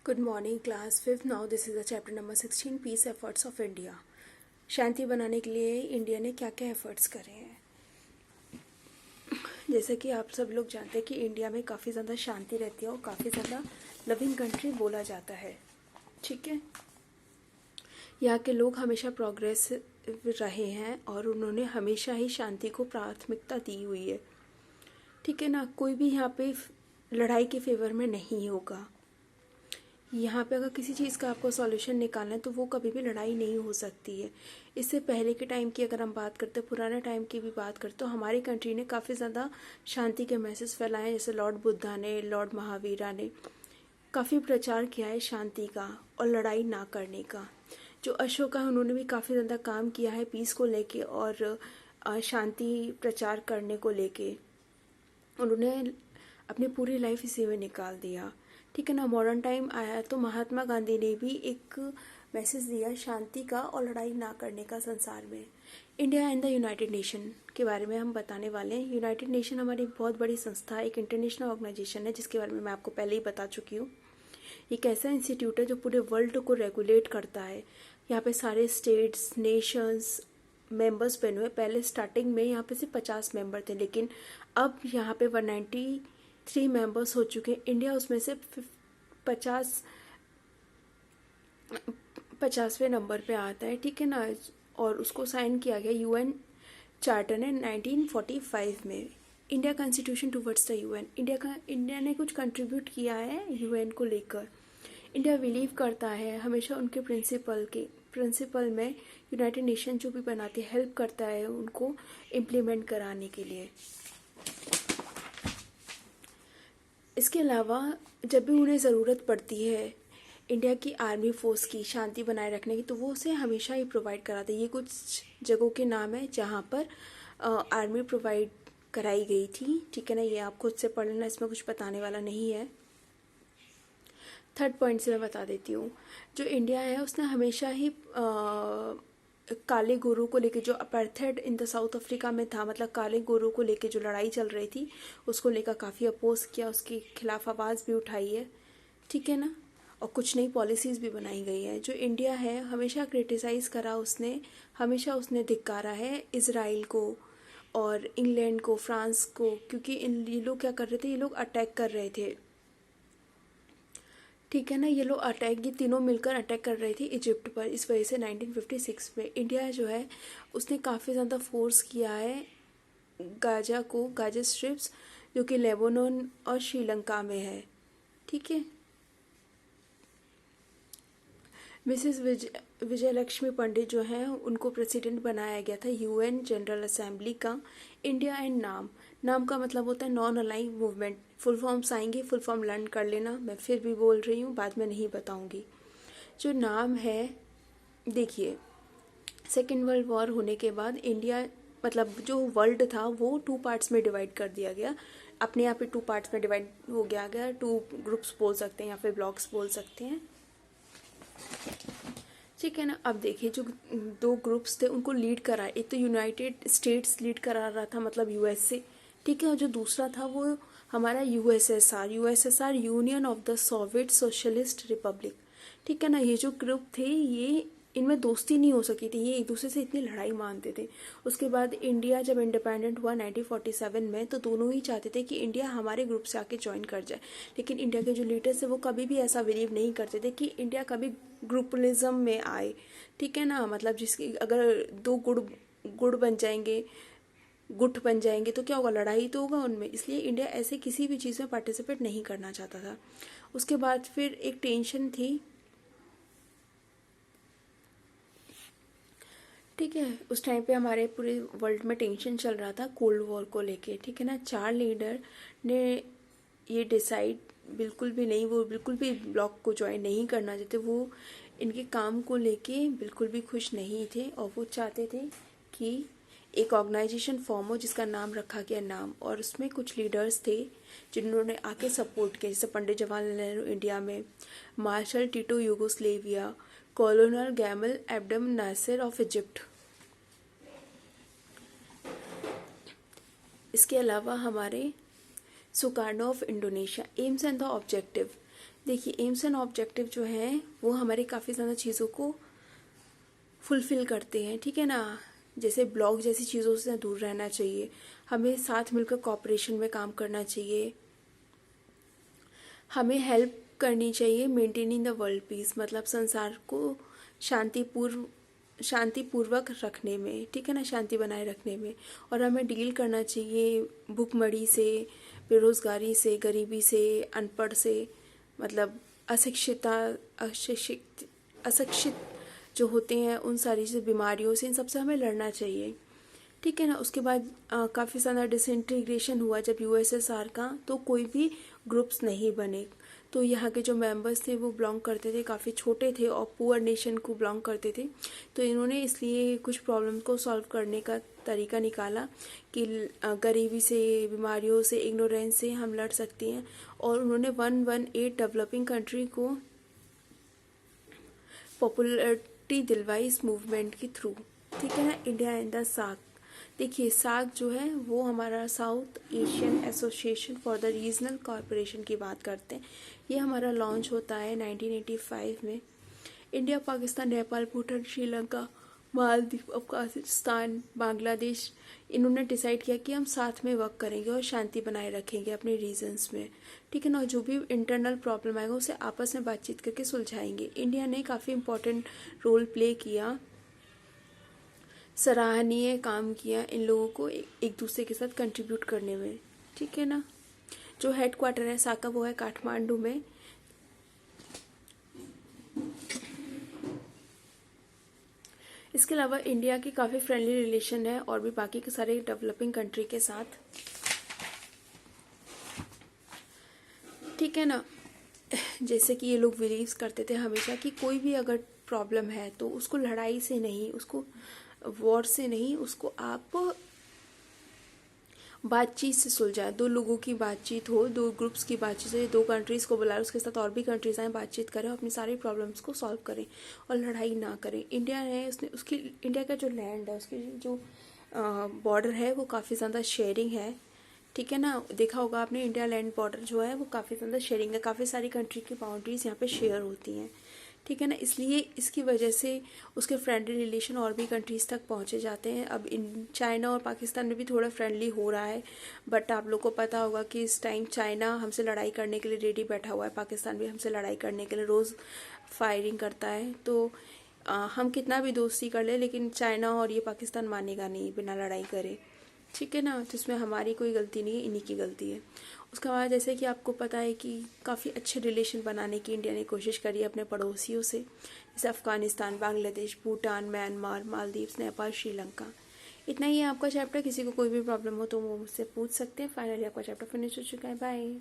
Good morning, class 5th. Now this is the chapter number 16, Peace Efforts of India. शांति बनाने के लिए India ने क्या क्या एफर्ट्स करे हैं। जैसे कि आप सब लोग जानते हैं कि इंडिया में काफ़ी ज़्यादा शांति रहती है और काफ़ी ज़्यादा लविंग कंट्री बोला जाता है। ठीक है, यहाँ के लोग हमेशा प्रोग्रेस रहे हैं और उन्होंने हमेशा ही शांति को प्राथमिकता दी हुई है। ठीक है ना, कोई भी यहाँ पे लड़ाई के फेवर में नहीं होगा। यहाँ पे अगर किसी चीज़ का आपको सॉल्यूशन निकालना है तो वो कभी भी लड़ाई नहीं हो सकती है। इससे पहले के टाइम की अगर हम बात करते हैं, पुराने टाइम की भी बात करते तो हमारी कंट्री ने काफ़ी ज़्यादा शांति के मैसेज फैलाए हैं। जैसे लॉर्ड बुद्धा ने, लॉर्ड महावीरा ने काफ़ी प्रचार किया है शांति का और लड़ाई ना करने का। जो अशोका है उन्होंने भी काफ़ी ज़्यादा काम किया है पीस को लेके और शांति प्रचार करने को लेके। उन्होंने अपनी पूरी लाइफ इसी में निकाल दिया। ठीक है ना, मॉडर्न टाइम आया तो महात्मा गांधी ने भी एक मैसेज दिया शांति का और लड़ाई ना करने का संसार में। India and the United nation के बारे में हम बताने वाले हैं। यूनाइटेड नेशन हमारी बहुत बड़ी संस्था है, एक इंटरनेशनल ऑर्गेनाइजेशन है जिसके बारे में मैं आपको पहले ही बता चुकी हूँ। एक ऐसा इंस्टीट्यूट है जो पूरे वर्ल्ड को रेगुलेट करता है। यहाँ पे सारे स्टेट्स, नेशंस मेंबर्स बने हुए। पहले स्टार्टिंग में यहाँ पे सिर्फ 50 मेंबर थे, लेकिन अब यहाँ पे 193 मेंबर्स हो चुके हैं। इंडिया उसमें से 50वें नंबर पे आता है। ठीक है ना, और उसको साइन किया गया यूएन चार्टर ने 1945 में। India constitution towards the UN, India ने कुछ कंट्रीब्यूट किया है यूएन को लेकर। इंडिया बिलीव करता है हमेशा उनके प्रिंसिपल में। यूनाइटेड नेशन जो भी बनाती है हेल्प करता है उनको इम्प्लीमेंट कराने के लिए। इसके अलावा जब भी उन्हें ज़रूरत पड़ती है इंडिया की आर्मी फोर्स की शांति बनाए रखने की, तो वो उसे हमेशा ही प्रोवाइड कराते हैं। ये कुछ जगहों के नाम है जहाँ पर आर्मी प्रोवाइड कराई गई थी। ठीक है ना, ये आप खुद से पढ़ लेना, इसमें कुछ बताने वाला नहीं है। थर्ड पॉइंट से मैं बता देती हूँ, जो इंडिया है उसने हमेशा ही काले गोरों को लेके, जो apartheid in the south Africa में था, मतलब काले गोरों को लेके जो लड़ाई चल रही थी उसको लेकर काफ़ी अपोज किया, उसके खिलाफ आवाज़ भी उठाई है। ठीक है ना, और कुछ नई पॉलिसीज़ भी बनाई गई है। जो इंडिया है हमेशा क्रिटिसाइज़ करा उसने, हमेशा उसने धिक्कारा है इज़राइल को और इंग्लैंड को, फ्रांस को, क्योंकि ये लोग क्या कर रहे थे, ये लोग अटैक कर रहे थे। ठीक है ना, ये लोग ये तीनों मिलकर अटैक कर रहे थे इजिप्ट पर। इस वजह से 1956 में इंडिया जो है उसने काफ़ी ज़्यादा फोर्स किया है गाजा स्ट्रिप्स, जो कि लेबनान और श्रीलंका में है। ठीक है, मिसेस विजयलक्ष्मी पंडित जो हैं उनको प्रेसिडेंट बनाया गया था यूएन जनरल असेंबली का। इंडिया एंड नाम का मतलब होता है नॉन अलाइंग मूवमेंट। फुल फॉर्म्स आएंगे, फुल फॉर्म लर्न कर लेना, मैं फिर भी बोल रही हूँ, बाद में नहीं बताऊँगी। जो नाम है, देखिए, सेकेंड वर्ल्ड वॉर होने के बाद इंडिया, मतलब जो वर्ल्ड था वो 2 पार्ट्स में डिवाइड कर दिया गया। अपने आप ही 2 पार्ट्स में डिवाइड हो गया 2 ग्रुप्स बोल सकते हैं या फिर ब्लॉक्स बोल सकते हैं। ठीक है ना, अब देखिए जो 2 ग्रुप्स थे उनको लीड करा, एक तो यूनाइटेड स्टेट्स लीड करा रहा था, मतलब यूएसए। ठीक है, और जो दूसरा था वो हमारा USSR, union of the Soviet socialist Republic. ठीक है ना, ये जो ग्रुप थे ये, इनमें दोस्ती नहीं हो सकी थी, ये एक दूसरे से इतनी लड़ाई मानते थे। उसके बाद इंडिया जब इंडिपेंडेंट हुआ 1947 में, तो दोनों ही चाहते थे कि इंडिया हमारे ग्रुप से आके ज्वाइन कर जाए। लेकिन इंडिया के जो लीडर्स थे वो कभी भी ऐसा बिलीव नहीं करते थे कि इंडिया कभी ग्रुपलिज्म में आए। ठीक है ना, मतलब जिसकी अगर 2 गुड़ बन जाएंगे, गुट बन जाएंगे तो क्या होगा, लड़ाई तो होगा उनमें। इसलिए इंडिया ऐसे किसी भी चीज़ में पार्टिसिपेट नहीं करना चाहता था। उसके बाद फिर एक टेंशन थी। ठीक है, उस टाइम पे हमारे पूरे वर्ल्ड में टेंशन चल रहा था कोल्ड वॉर को लेके। ठीक है ना, 4 लीडर ने ये डिसाइड बिल्कुल भी नहीं, वो बिल्कुल भी ब्लॉक को ज्वाइन नहीं करना चाहते। वो इनके काम को लेके बिल्कुल भी खुश नहीं थे और वो चाहते थे कि एक ऑर्गेनाइजेशन फॉर्म हो जिसका नाम रखा गया नाम, और उसमें कुछ लीडर्स थे जिन्होंने आके सपोर्ट किया, जैसे पंडित जवाहरलाल नेहरू इंडिया में, Marshal Tito Yugoslavia, colonel Gamal Abdel Nasser of Egypt. इसके अलावा हमारे Sukarno of Indonesia. Aims and the objective, देखिए एम्स एंड ऑब्जेक्टिव जो हैं वो हमारे काफ़ी ज़्यादा चीज़ों को फुलफ़िल करते हैं, ठीक है ना। जैसे ब्लॉग जैसी चीज़ों से दूर रहना चाहिए, हमें साथ मिलकर कॉपरेशन में काम करना चाहिए, हमें हेल्प करनी चाहिए मेंटेनिंग द वर्ल्ड पीस, मतलब संसार को शांतिपूर्वक रखने में, ठीक है ना, शांति बनाए रखने में। और हमें डील करना चाहिए भूखमरी से, बेरोज़गारी से, गरीबी से, अनपढ़ से, मतलब अशिक्षित जो होते हैं उन सारी से बीमारियों से, इन सबसे हमें लड़ना चाहिए, ठीक है ना। उसके बाद काफ़ी सारा डिसइंटीग्रेशन हुआ जब यूएसएसआर का, तो कोई भी ग्रुप्स नहीं बने, तो यहाँ के जो मेंबर्स थे वो बिलोंग करते थे, काफ़ी छोटे थे और पुअर नेशन को बिलोंग करते थे। तो इन्होंने इसलिए कुछ प्रॉब्लम को सॉल्व करने का तरीका निकाला कि गरीबी से, बीमारियों से, इग्नोरेंस से हम लड़ सकते हैं। और उन्होंने 118 डेवलपिंग कंट्री को पॉपुलरिटी दिलवाई इस मूवमेंट के थ्रू, ठीक है ना। इंडिया एंड द सार्क, देखिए सार्क जो है वो हमारा south Asian association for the regional corporation की बात करते हैं। ये हमारा लॉन्च होता है 1985 में। इंडिया, पाकिस्तान, नेपाल, भूटान, श्रीलंका, मालदीव, अफगानिस्तान, बांग्लादेश, इन्होंने डिसाइड किया कि हम साथ में वर्क करेंगे और शांति बनाए रखेंगे अपने रीजन्स में, ठीक है ना। जो भी इंटरनल प्रॉब्लम आएगा उसे आपस में बातचीत करके सुलझाएंगे। इंडिया ने काफ़ी इम्पोर्टेंट रोल प्ले किया, सराहनीय काम किया इन लोगों को एक दूसरे के साथ कंट्रीब्यूट करने में, ठीक है ना। जो हेड क्वार्टर है साका वो है काठमांडू में। इसके अलावा इंडिया की काफ़ी फ्रेंडली रिलेशन है और भी बाकी के सारे डेवलपिंग कंट्री के साथ, ठीक है ना। जैसे कि ये लोग बिलीव्स करते थे हमेशा कि कोई भी अगर प्रॉब्लम है तो उसको लड़ाई से नहीं, उसको वॉर से नहीं, उसको आप बातचीत से सुलझाए। दो लोगों की बातचीत हो, दो ग्रुप्स की बातचीत हो, दो कंट्रीज़ को बुलाए, उसके साथ और भी कंट्रीज आए, बातचीत करें और अपनी सारी प्रॉब्लम्स को सॉल्व करें और लड़ाई ना करें। इंडिया है उसने उसकी इंडिया का जो लैंड है, उसकी जो बॉर्डर है वो काफ़ी ज़्यादा शेयरिंग है, ठीक है ना। देखा होगा आपने, इंडिया लैंड बॉर्डर जो है वो काफ़ी ज़्यादा शेयरिंग है, काफ़ी सारी कंट्री की बाउंड्रीज यहाँ पे शेयर होती हैं, ठीक है ना। इसलिए इसकी वजह से उसके फ्रेंडली रिलेशन और भी कंट्रीज़ तक पहुँचे जाते हैं। अब इन चाइना और पाकिस्तान में भी थोड़ा फ्रेंडली हो रहा है, बट आप लोग को पता होगा कि इस टाइम चाइना हमसे लड़ाई करने के लिए रेडी बैठा हुआ है, पाकिस्तान भी हमसे लड़ाई करने के लिए रोज़ फायरिंग करता है। तो हम कितना भी दोस्ती कर ले, लेकिन चाइना और ये पाकिस्तान मानेगा नहीं बिना लड़ाई करे, ठीक है ना। तो इसमें हमारी कोई गलती नहीं है, इन्हीं की गलती है। उसके बाद जैसे कि आपको पता है कि काफ़ी अच्छे रिलेशन बनाने की इंडिया ने कोशिश करी है अपने पड़ोसियों से, जैसे अफगानिस्तान, बांग्लादेश, भूटान, म्यांमार, मालदीव, नेपाल, श्रीलंका। इतना ही है आपका चैप्टर। किसी को कोई भी प्रॉब्लम हो तो वो मुझसे पूछ सकते हैं। फाइनली आपका चैप्टर फिनिश हो चुका है। बाय।